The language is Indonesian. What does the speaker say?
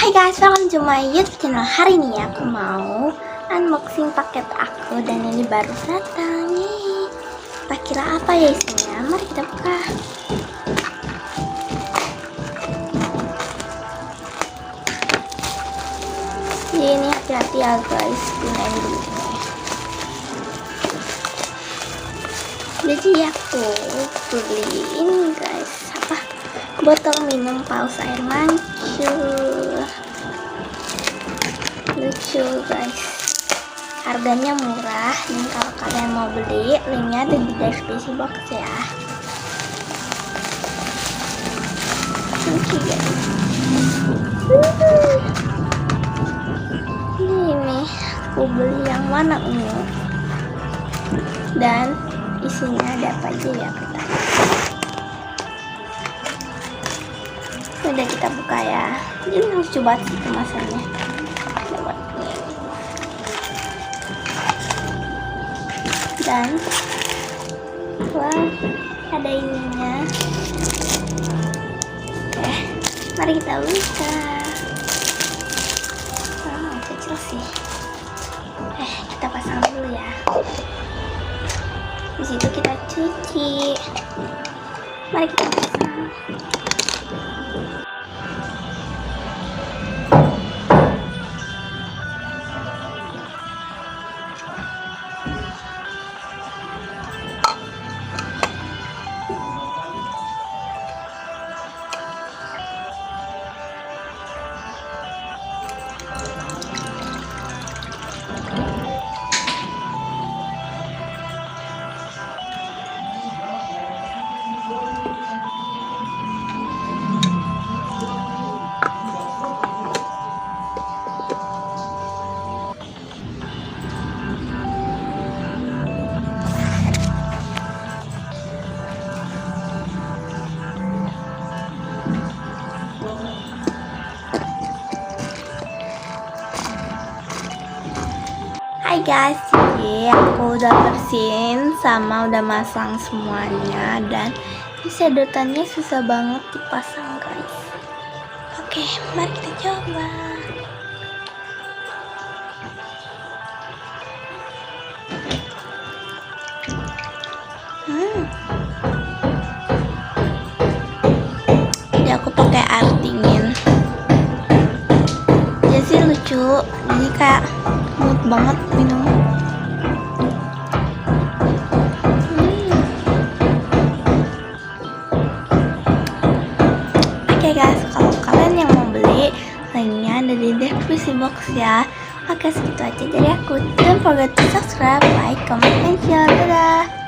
Hai guys, welcome to my YouTube channel. Hari ini aku mau unboxing paket aku dan ini baru datang. Yeay. Tak kira apa ya isinya? Mari kita buka. Ini hati-hati ya guys, gunain dulu. Jadi aku beli ini guys, botol minum paus air mancur. Lucu guys, harganya murah. Dan kalau kalian mau beli, linknya ada di deskripsi box ya. Oke guys, ini aku beli yang warna ungu dan isinya ada apa aja ya kita. Udah kita buka ya. Ini lucu banget sih kemasannya. Lewat nih. Dan wow, ada ininya. Oke, mari kita buka. Wow, kecil sih. Kita pasang dulu ya. Di situ kita cuci. Mari kita pasang. Hai guys, jadi aku udah bersihin sama udah masang semuanya. Dan ini sedotannya susah banget dipasang guys. Oke, mari kita coba. Jadi aku pakai air dingin. Jadi lucu, jadi kayak mood banget minum. Oke guys, kalau kalian yang mau beli, linknya ada di deskripsi box ya. Oke, segitu aja dari aku. Don't forget to subscribe, like, comment, and share. Dadah.